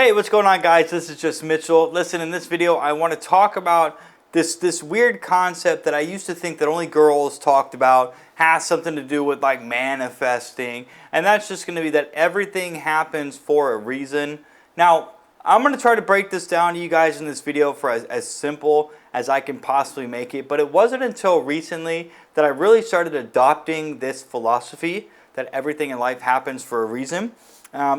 Hey, what's going on, guys? This is just Mitchell. Listen, in this video, I want to talk about this weird concept that I used to think that only girls talked about, has something to do with like manifesting, and that's just going to be that everything happens for a reason. Now, I'm going to try to break this down to you guys in this video for as simple as I can possibly make it, but it wasn't until recently that I really started adopting this philosophy that everything in life happens for a reason.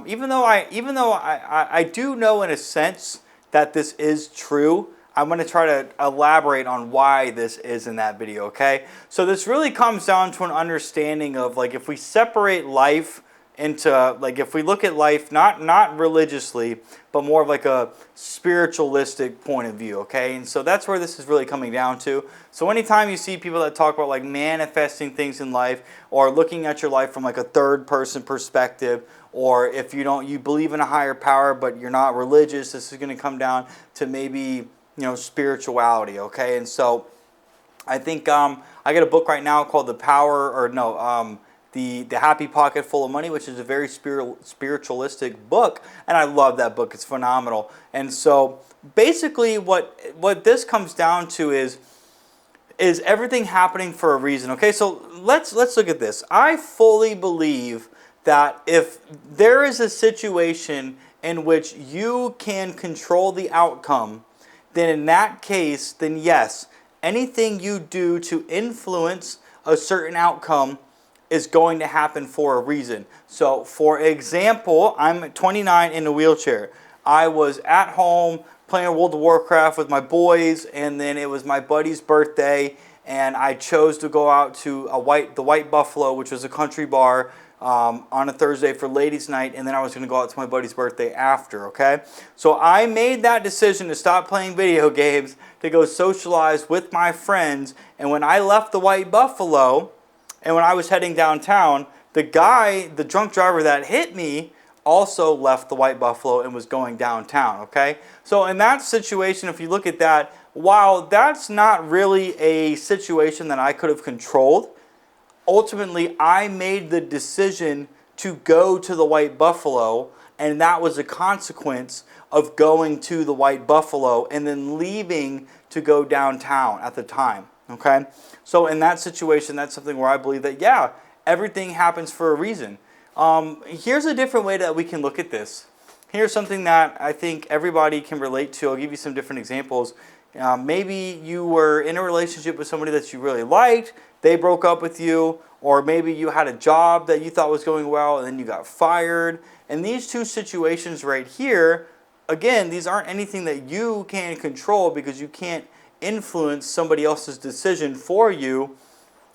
Even though I do know in a sense that this is true, I'm going to try to elaborate on why this is in that video, okay? So this really comes down to an understanding of, like, if we separate life into, like, if we look at life not religiously, but more of like a spiritualistic point of view, okay? And so that's where this is really coming down to. So anytime you see people that talk about like manifesting things in life, or looking at your life from like a third person perspective, or if you believe in a higher power but you're not religious, this is going to come down to maybe, spirituality, okay? And so I think I got a book right now called The Happy Pocket Full of Money, which is a very spiritualistic book, and I love that book. It's phenomenal. And so basically what this comes down to is everything happening for a reason. Okay, so let's look at this. I fully believe that if there is a situation in which you can control the outcome, then in that case, then yes, anything you do to influence a certain outcome is going to happen for a reason. So, for example, I'm 29 in a wheelchair. I was at home playing World of Warcraft with my boys, and then it was my buddy's birthday, and I chose to go out to the White Buffalo, which was a country bar, on a Thursday for ladies' night, and then I was going to go out to my buddy's birthday after, okay? So I made that decision to stop playing video games, to go socialize with my friends, and when I left the White Buffalo, and when I was heading downtown, the drunk driver that hit me, also left the White Buffalo and was going downtown, okay? So in that situation, if you look at that, while that's not really a situation that I could have controlled, ultimately I made the decision to go to the White Buffalo, and that was a consequence of going to the White Buffalo and then leaving to go downtown at the time, okay? So in that situation, that's something where I believe that, yeah, everything happens for a reason. Here's a different way that we can look at this. Here's something that I think everybody can relate to. I'll give you some different examples. Maybe you were in a relationship with somebody that you really liked, they broke up with you, or maybe you had a job that you thought was going well and then you got fired. And these two situations right here, again, these aren't anything that you can control because you can't influence somebody else's decision for you.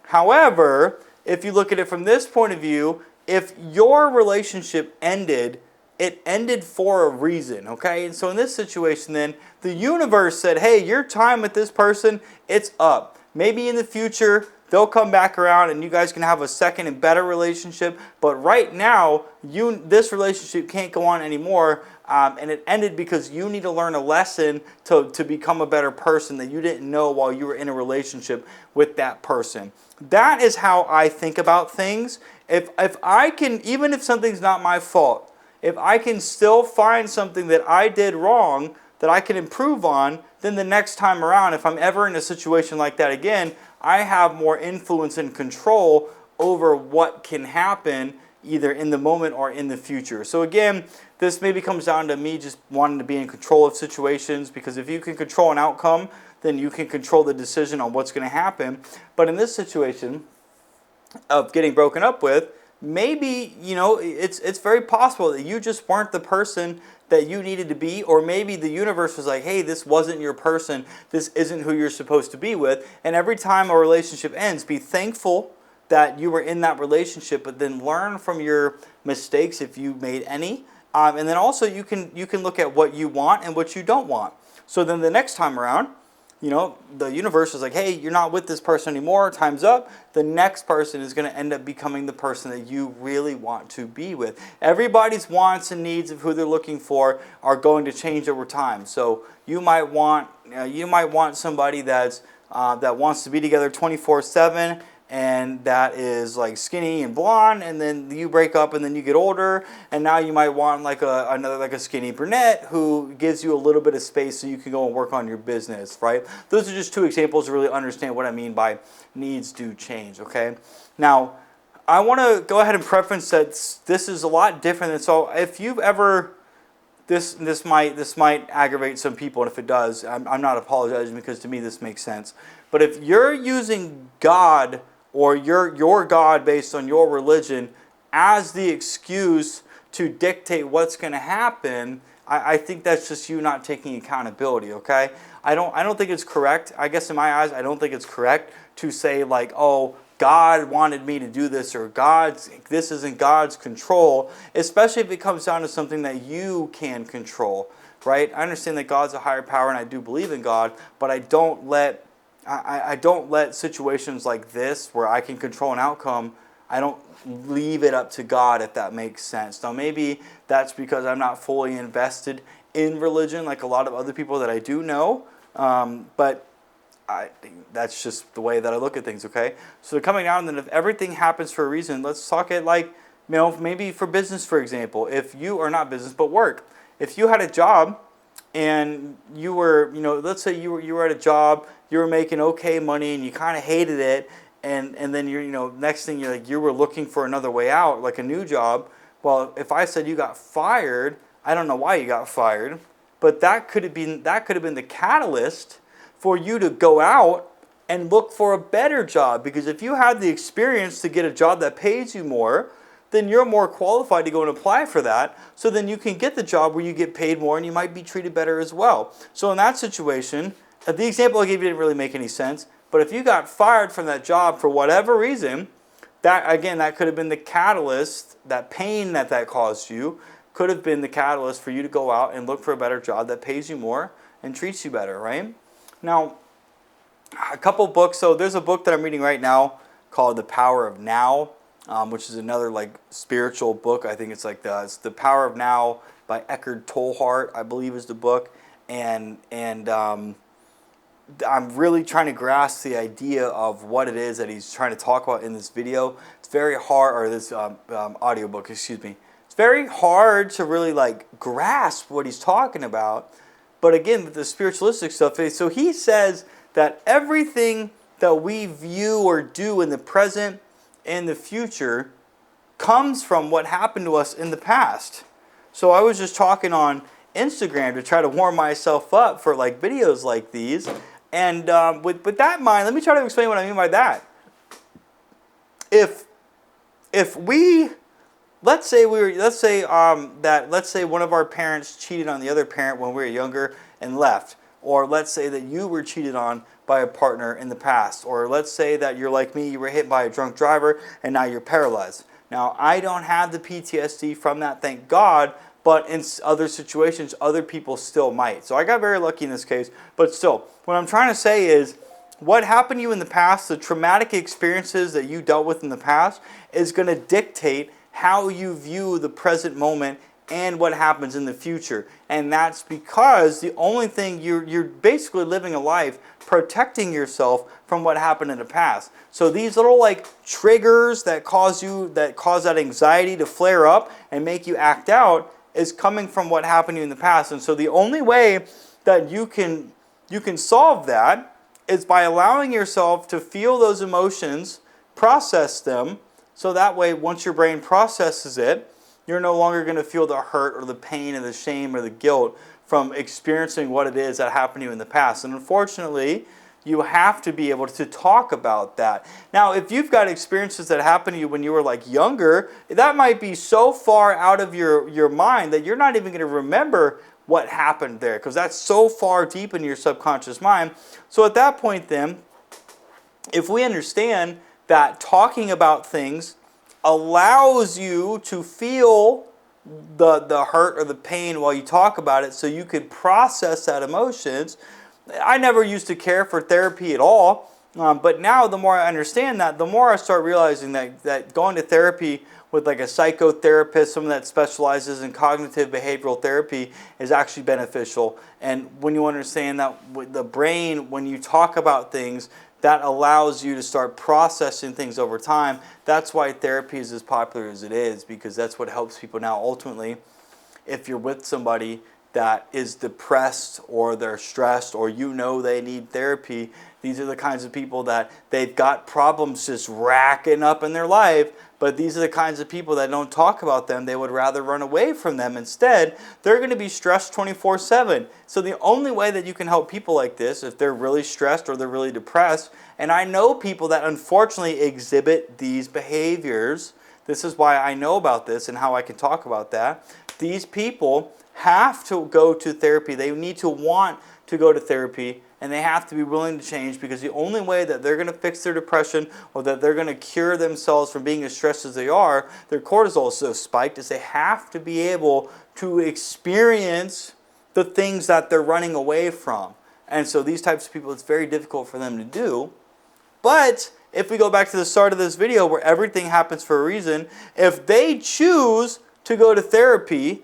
However, if you look at it from this point of view, if your relationship ended, it ended for a reason, okay? And so in this situation then, the universe said, hey, your time with this person, it's up. Maybe in the future, they'll come back around and you guys can have a second and better relationship. But right now, this relationship can't go on anymore. And it ended because you need to learn a lesson to become a better person that you didn't know while you were in a relationship with that person. That is how I think about things. If I can, even if something's not my fault, if I can still find something that I did wrong that I can improve on, then the next time around, if I'm ever in a situation like that again, I have more influence and control over what can happen either in the moment or in the future. So again, this maybe comes down to me just wanting to be in control of situations, because if you can control an outcome, then you can control the decision on what's going to happen. But in this situation of getting broken up with, maybe, it's very possible that you just weren't the person that you needed to be, or maybe the universe was like, hey, this wasn't your person, this isn't who you're supposed to be with. And every time a relationship ends, be thankful that you were in that relationship, but then learn from your mistakes if you made any. And then also you can look at what you want and what you don't want. So then the next time around, the universe is like, hey, you're not with this person anymore, time's up. The next person is going to end up becoming the person that you really want to be with. Everybody's wants and needs of who they're looking for are going to change over time. So you might want somebody that wants to be together 24/7, and that is like skinny and blonde, and then you break up and then you get older, and now you might want like another like a skinny brunette who gives you a little bit of space so you can go and work on your business, right? Those are just two examples to really understand what I mean by needs do change, okay? Now, I want to go ahead and preference that this is a lot different. And so if you've ever, this might aggravate some people, and if it does, I'm not apologizing, because to me this makes sense. But if you're using God or your God based on your religion as the excuse to dictate what's going to happen, I think that's just you not taking accountability, okay? I don't think it's correct. I guess in my eyes, I don't think it's correct to say like, oh, God wanted me to do this, or this isn't God's control, especially if it comes down to something that you can control, right? I understand that God's a higher power, and I do believe in God, but I don't let situations like this where I can control an outcome, I don't leave it up to God, if that makes sense. Now maybe that's because I'm not fully invested in religion like a lot of other people that I do know, but that's just the way that I look at things, okay? So coming down, then if everything happens for a reason, let's talk it like, maybe for business, for example. If you are not business, but work. If you had a job and you were, let's say you were at a job, you were making okay money and you kind of hated it, and then you're, next thing you were looking for another way out, like a new job. Well, if I said you got fired, I don't know why you got fired, but that could have been the catalyst for you to go out and look for a better job. Because if you had the experience to get a job that pays you more, then you're more qualified to go and apply for that. So then you can get the job where you get paid more and you might be treated better as well. So in that situation, the example I gave you didn't really make any sense, but if you got fired from that job for whatever reason, that could have been the catalyst, that pain that caused you could have been the catalyst for you to go out and look for a better job that pays you more and treats you better, right? Now, a couple books. So there's a book that I'm reading right now called The Power of Now, which is another like spiritual book. I think it's it's The Power of Now by Eckhart Tolle, I believe is the book. And I'm really trying to grasp the idea of what it is that he's trying to talk about in this video. It's very hard, or this audiobook, excuse me. It's very hard to really like grasp what he's talking about. But again, with the spiritualistic stuff, so he says that everything that we view or do in the present and the future comes from what happened to us in the past. So I was just talking on Instagram to try to warm myself up for like videos like these. And with that in mind, let me try to explain what I mean by that. If we let's say one of our parents cheated on the other parent when we were younger and left, or let's say that you were cheated on by a partner in the past, or let's say that you're like me, you were hit by a drunk driver and now you're paralyzed. Now, I don't have the PTSD from that, thank God, but in other situations, other people still might. So I got very lucky in this case, but still, what I'm trying to say is, what happened to you in the past, the traumatic experiences that you dealt with in the past, is going to dictate how you view the present moment and what happens in the future. And that's because the only thing you're basically living a life protecting yourself from what happened in the past. So these little like triggers that cause that anxiety to flare up and make you act out is coming from what happened to you in the past. And so the only way that you can solve that is by allowing yourself to feel those emotions, process them, so that way once your brain processes it, you're no longer going to feel the hurt or the pain or the shame or the guilt from experiencing what it is that happened to you in the past. And unfortunately, you have to be able to talk about that. Now, if you've got experiences that happened to you when you were like younger, that might be so far out of your mind that you're not even going to remember what happened there, because that's so far deep in your subconscious mind. So at that point then, if we understand that talking about things allows you to feel the hurt or the pain while you talk about it, so you could process that emotions. I never used to care for therapy at all, but now the more I understand that, the more I start realizing that going to therapy with like a psychotherapist, someone that specializes in cognitive behavioral therapy, is actually beneficial. And when you understand that with the brain, when you talk about things, that allows you to start processing things over time. That's why therapy is as popular as it is, because that's what helps people now. Ultimately, if you're with somebody that is depressed or they're stressed or you know they need therapy, these are the kinds of people that they've got problems just racking up in their life, but these are the kinds of people that don't talk about them. They would rather run away from them. Instead, they're going to be stressed 24/7. So the only way that you can help people like this, if they're really stressed or they're really depressed, and I know people that unfortunately exhibit these behaviors. This is why I know about this and how I can talk about that. These people have to go to therapy. They need to want to go to therapy, and they have to be willing to change, because the only way that they're going to fix their depression or that they're going to cure themselves from being as stressed as they are, their cortisol is so spiked, is they have to be able to experience the things that they're running away from. And so these types of people, it's very difficult for them to do. But if we go back to the start of this video where everything happens for a reason, if they choose to go to therapy,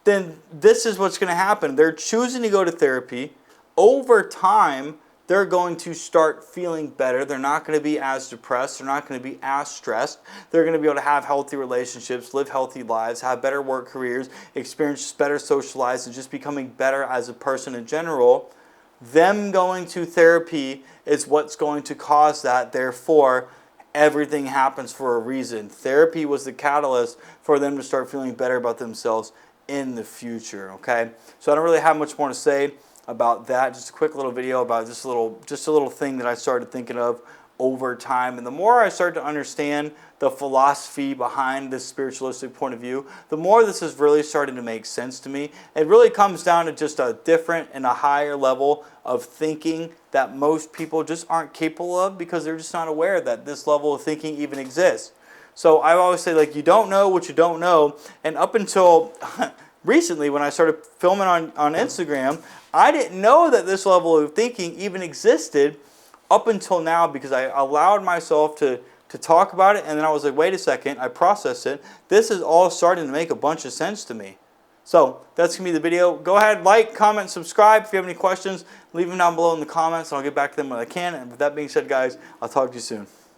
then this is what's going to happen. They're choosing to go to therapy. Over time, they're going to start feeling better. They're not going to be as depressed. They're not going to be as stressed. They're going to be able to have healthy relationships, live healthy lives, have better work careers, experience better social lives, and just becoming better as a person in general. Them going to therapy is what's going to cause that. Therefore, everything happens for a reason. Therapy was the catalyst for them to start feeling better about themselves in the future. Okay, so I don't really have much more to say about that. Just a quick little video about just a little thing that I started thinking of over time. And the more I start to understand the philosophy behind this spiritualistic point of view, the more this is really starting to make sense to me. It really comes down to just a different and a higher level of thinking that most people just aren't capable of, because they're just not aware that this level of thinking even exists. So I always say, like, you don't know what you don't know. And up until recently, when I started filming on Instagram, I didn't know that this level of thinking even existed up until now, because I allowed myself to talk about it, and then I was like, wait a second, I processed it. This is all starting to make a bunch of sense to me. So that's going to be the video. Go ahead, like, comment, subscribe. If you have any questions, leave them down below in the comments, and I'll get back to them when I can. And with that being said, guys, I'll talk to you soon.